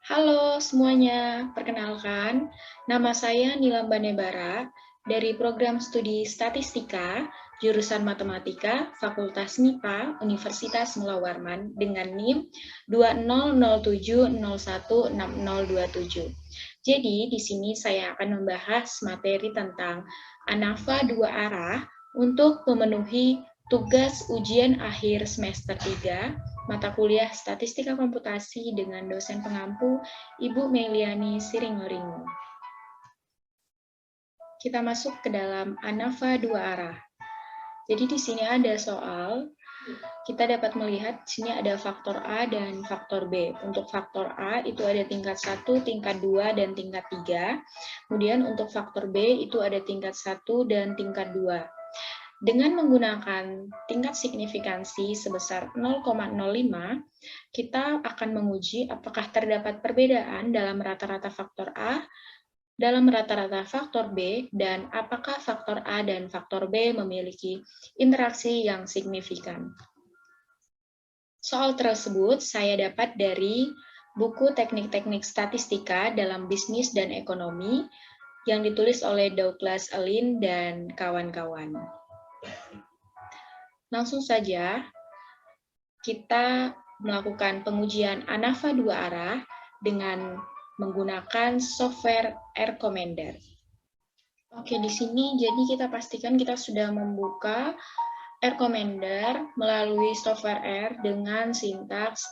Halo semuanya, perkenalkan, nama saya Nilamba Nebara dari program studi Statistika, jurusan Matematika, Fakultas MIPA, Universitas Mula Warman dengan NIM 2007016027. Jadi, di sini saya akan membahas materi tentang ANAFA dua arah untuk memenuhi tugas ujian akhir semester 3 mata kuliah Statistika Komputasi dengan dosen pengampu Ibu Meliani Siringoringo. Kita masuk ke dalam ANAFA dua arah. Jadi di sini ada soal, kita dapat melihat di sini ada faktor A dan faktor B. Untuk faktor A itu ada tingkat 1, tingkat 2, dan tingkat 3. Kemudian untuk faktor B itu ada tingkat 1 dan tingkat 2. Dengan menggunakan tingkat signifikansi sebesar 0,05, kita akan menguji apakah terdapat perbedaan dalam rata-rata faktor A, dalam rata-rata faktor B, dan apakah faktor A dan faktor B memiliki interaksi yang signifikan. Soal tersebut saya dapat dari buku Teknik-Teknik Statistika dalam Bisnis dan Ekonomi yang ditulis oleh Douglas Allen dan kawan-kawan. Langsung saja, kita melakukan pengujian ANAFA dua arah dengan menggunakan software R Commander. Oke, di sini jadi kita pastikan kita sudah membuka R Commander melalui software R dengan sintaks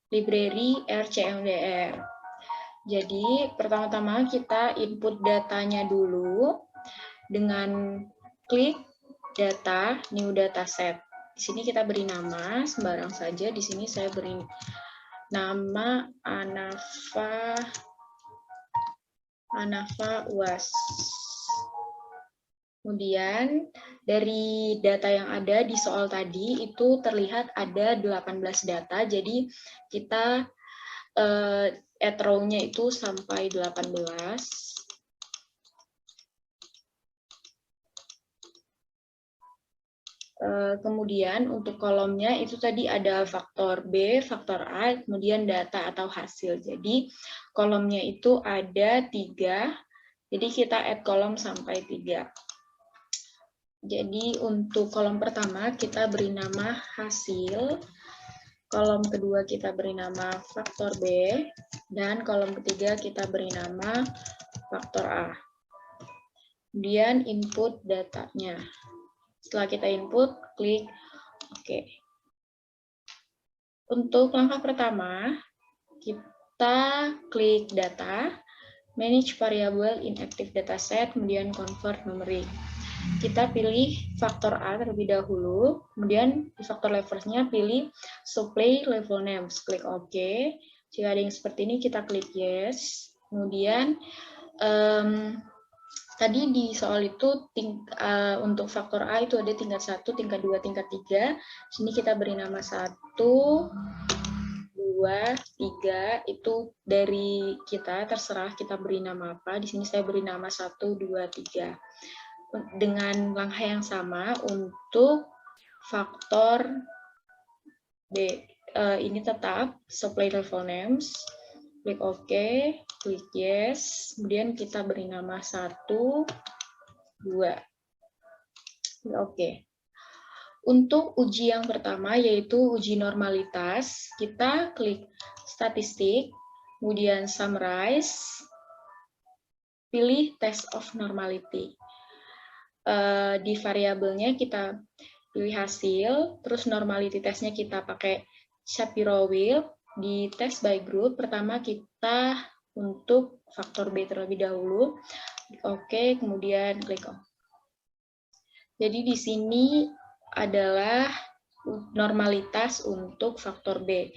library RCMDR. Jadi, pertama-tama kita input datanya dulu dengan klik data, new dataset. Di sini kita beri nama sembarang saja. Di sini saya beri nama ANAFA UAS. Kemudian dari data yang ada di soal tadi itu terlihat ada 18 data. Jadi kita add row-nya itu sampai 18. Kemudian untuk kolomnya itu tadi ada faktor B, faktor A, kemudian data atau hasil. Jadi kolomnya itu ada 3, jadi kita add kolom sampai 3. Jadi untuk kolom pertama kita beri nama hasil, kolom kedua kita beri nama faktor B, dan kolom ketiga kita beri nama faktor A. Kemudian input datanya. Setelah kita input, klik OK. Untuk langkah pertama, kita klik data, manage variable in active dataset, kemudian convert numeric. Kita pilih faktor A terlebih dahulu, kemudian di faktor levelnya pilih supply level names, klik OK. Jika ada yang seperti ini, kita klik yes. Kemudian tadi di soal itu untuk faktor A itu ada tingkat 1, tingkat 2, tingkat 3. Sini kita beri nama 1, 2, 3. Itu dari kita, terserah kita beri nama apa. Di sini saya beri nama 1, 2, 3. Dengan langkah yang sama untuk faktor B. Ini tetap supply level names. Klik OK, klik yes, kemudian kita beri nama 1, 2. Oke. Untuk uji yang pertama yaitu uji normalitas, kita klik statistik, kemudian summarize, pilih test of normality. Di variabelnya kita pilih hasil, terus normality testnya kita pakai Shapiro-Wilk. Di test by group, pertama kita untuk faktor B terlebih dahulu. Klik OK, kemudian klik OK. Jadi di sini adalah normalitas untuk faktor B.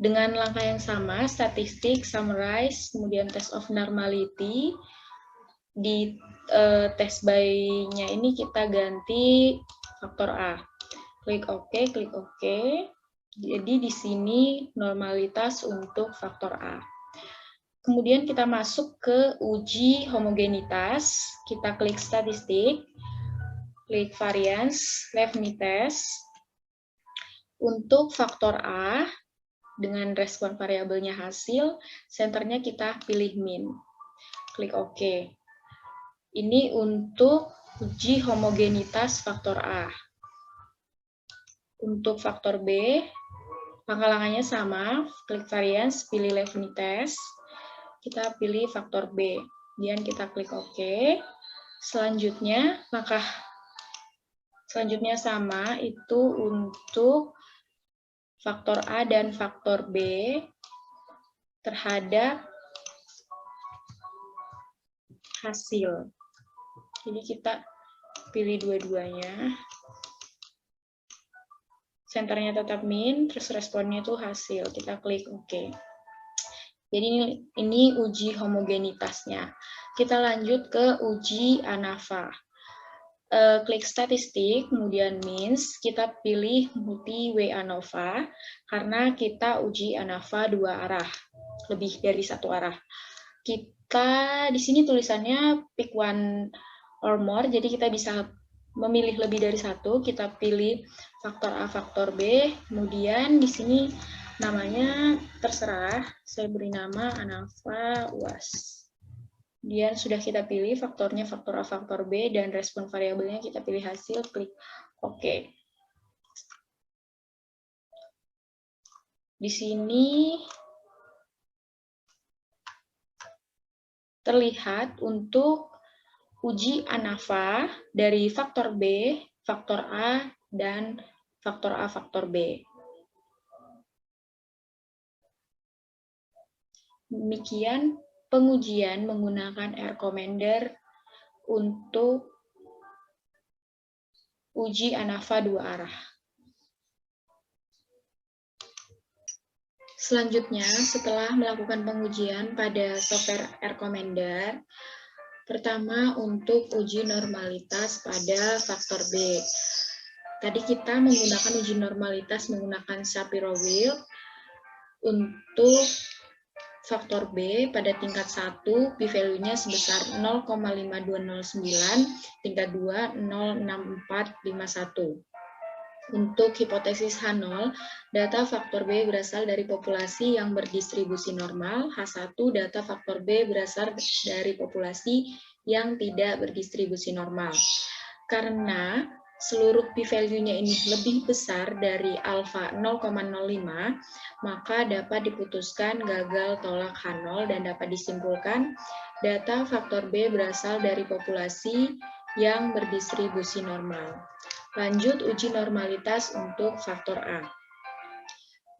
Dengan langkah yang sama, statistik, summarize, kemudian test of normality. Di test by-nya ini kita ganti faktor A. Klik OK, klik OK. Jadi di sini normalitas untuk faktor A. Kemudian kita masuk ke uji homogenitas. Kita klik statistik, klik variance, leave me test. Untuk faktor A, dengan respon variabelnya hasil, senternya kita pilih min. Klik OK. Ini untuk uji homogenitas faktor A. Untuk faktor B, penghalangannya sama, klik variance, pilih Leveni test, kita pilih faktor B, kemudian kita klik OK. Selanjutnya sama, itu untuk faktor A dan faktor B terhadap hasil. Jadi kita pilih dua-duanya. Senternya tetap min, terus responnya itu hasil. Kita klik OK. Jadi ini uji homogenitasnya. Kita lanjut ke uji ANAVA. Klik statistik, kemudian means, kita pilih multi way ANOVA, karena kita uji ANAVA dua arah, lebih dari satu arah. Kita, di sini tulisannya pick one or more, jadi kita bisa memilih lebih dari satu, kita pilih faktor A, faktor B, kemudian di sini namanya terserah, saya beri nama ANAVA UAS. Kemudian sudah kita pilih faktornya faktor A, faktor B, dan respon variabelnya kita pilih hasil, klik OK. Di sini terlihat untuk uji ANAVA dari faktor B, faktor A, dan faktor A, faktor B. Demikian pengujian menggunakan R-Commander untuk uji ANAVA dua arah. Selanjutnya, setelah melakukan pengujian pada software R-Commander, pertama untuk uji normalitas pada faktor B. Tadi kita menggunakan uji normalitas menggunakan Shapiro-Wilk. Untuk faktor B pada tingkat 1, p-value-nya sebesar 0,5209, tingkat 2, 0,6451. Untuk hipotesis H0, data faktor B berasal dari populasi yang berdistribusi normal, H1 data faktor B berasal dari populasi yang tidak berdistribusi normal. Karena seluruh p-value-nya ini lebih besar dari alfa 0,05, maka dapat diputuskan gagal tolak H0 dan dapat disimpulkan data faktor B berasal dari populasi yang berdistribusi normal. Lanjut uji normalitas untuk faktor A.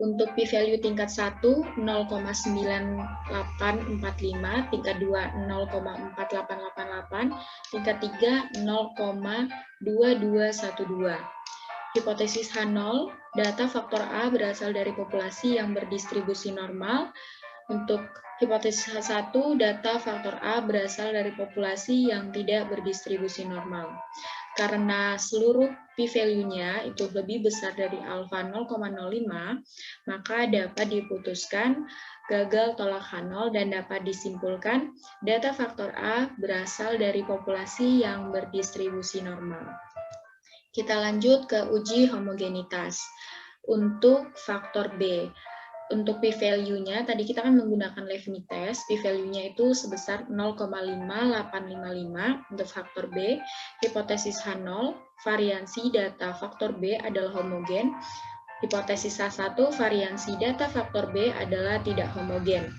Untuk p-value tingkat 1, 0,9845, tingkat 2, 0,4888, tingkat 3, 0,2212. Hipotesis H0, data faktor A berasal dari populasi yang berdistribusi normal. Untuk hipotesis H1, data faktor A berasal dari populasi yang tidak berdistribusi normal. Karena seluruh p-value-nya itu lebih besar dari alfa 0,05, maka dapat diputuskan gagal tolak H0 dan dapat disimpulkan data faktor A berasal dari populasi yang berdistribusi normal. Kita lanjut ke uji homogenitas. Untuk faktor B, untuk p-value-nya, tadi kita kan menggunakan Leveni test, p-value-nya itu sebesar 0,5855 untuk faktor B, hipotesis H0, variansi data faktor B adalah homogen, hipotesis H1, variansi data faktor B adalah tidak homogen.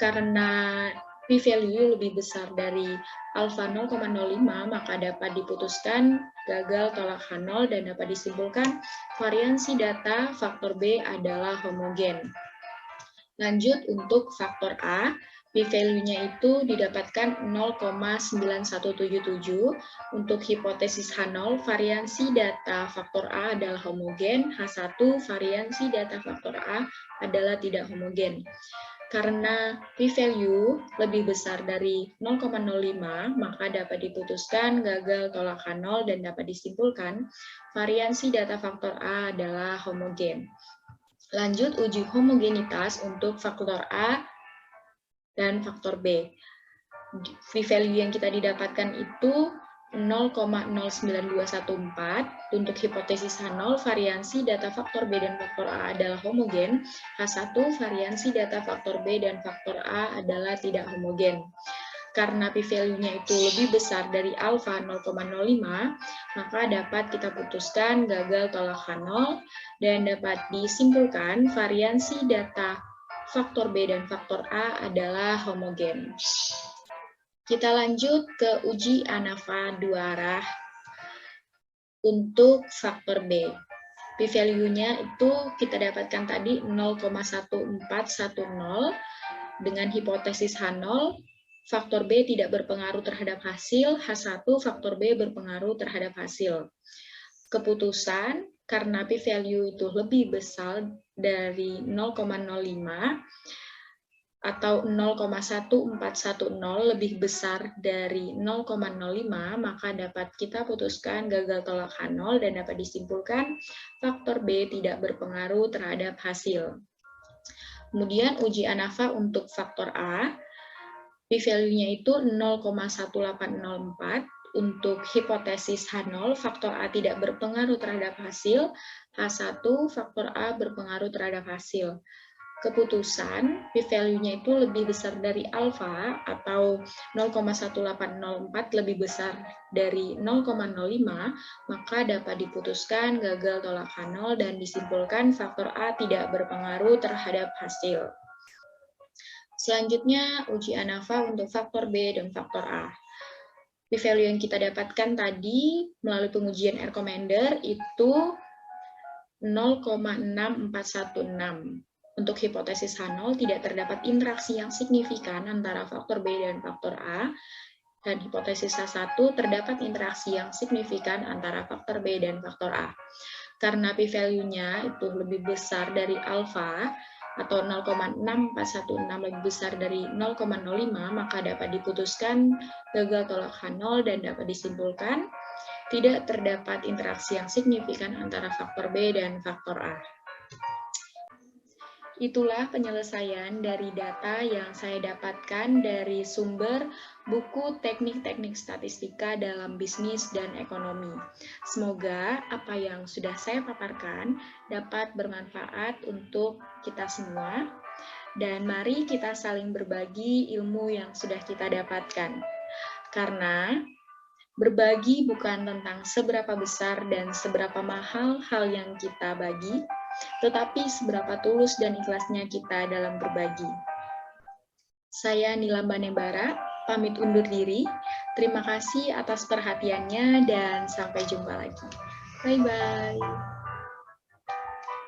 Karena p-value lebih besar dari alfa 0,05, maka dapat diputuskan gagal tolak H0 dan dapat disimpulkan variansi data faktor B adalah homogen. Lanjut untuk faktor A, p-value-nya itu didapatkan 0,9177. Untuk hipotesis H0, variansi data faktor A adalah homogen, H1 variansi data faktor A adalah tidak homogen. Karena p-value lebih besar dari 0,05, maka dapat diputuskan gagal tolak H0 dan dapat disimpulkan variansi data faktor A adalah homogen. Lanjut uji homogenitas untuk faktor A dan faktor B. P-value yang kita didapatkan itu 0,09214. Untuk hipotesis H0, variansi data faktor B dan faktor A adalah homogen. H1, variansi data faktor B dan faktor A adalah tidak homogen. Karena p-value-nya itu lebih besar dari alfa 0,05, maka dapat kita putuskan gagal tolak H0 dan dapat disimpulkan variansi data faktor B dan faktor A adalah homogen. Kita lanjut ke uji ANAVA dua arah untuk faktor B. P-value-nya itu kita dapatkan tadi 0,1410 dengan hipotesis H0, faktor B tidak berpengaruh terhadap hasil, H1 faktor B berpengaruh terhadap hasil. Keputusan, karena p-value itu lebih besar dari 0,05 atau 0,1410 lebih besar dari 0,05, maka dapat kita putuskan gagal tolak H0 dan dapat disimpulkan faktor B tidak berpengaruh terhadap hasil. Kemudian uji ANAVA untuk faktor A, p-value-nya itu 0,1804. Untuk hipotesis H0, faktor A tidak berpengaruh terhadap hasil, H1 faktor A berpengaruh terhadap hasil. Keputusan, p-value-nya itu lebih besar dari alfa atau 0,1804 lebih besar dari 0,05, maka dapat diputuskan gagal tolak H0 dan disimpulkan faktor A tidak berpengaruh terhadap hasil. Selanjutnya, uji ANAVA untuk faktor B dan faktor A. P-value yang kita dapatkan tadi melalui pengujian recommender itu 0,6416. Untuk hipotesis H0 tidak terdapat interaksi yang signifikan antara faktor B dan faktor A, dan hipotesis H1 terdapat interaksi yang signifikan antara faktor B dan faktor A. Karena p-value-nya itu lebih besar dari alfa, atau 0,6416 lebih besar dari 0,05, maka dapat diputuskan gagal tolak H0 dan dapat disimpulkan tidak terdapat interaksi yang signifikan antara faktor B dan faktor A. Itulah penyelesaian dari data yang saya dapatkan dari sumber buku teknik-teknik statistika dalam bisnis dan ekonomi. Semoga apa yang sudah saya paparkan dapat bermanfaat untuk kita semua. Dan mari kita saling berbagi ilmu yang sudah kita dapatkan. Karena berbagi bukan tentang seberapa besar dan seberapa mahal hal yang kita bagi, tetapi seberapa tulus dan ikhlasnya kita dalam berbagi. Saya Nila Banebara, pamit undur diri. Terima kasih atas perhatiannya dan sampai jumpa lagi. Bye-bye.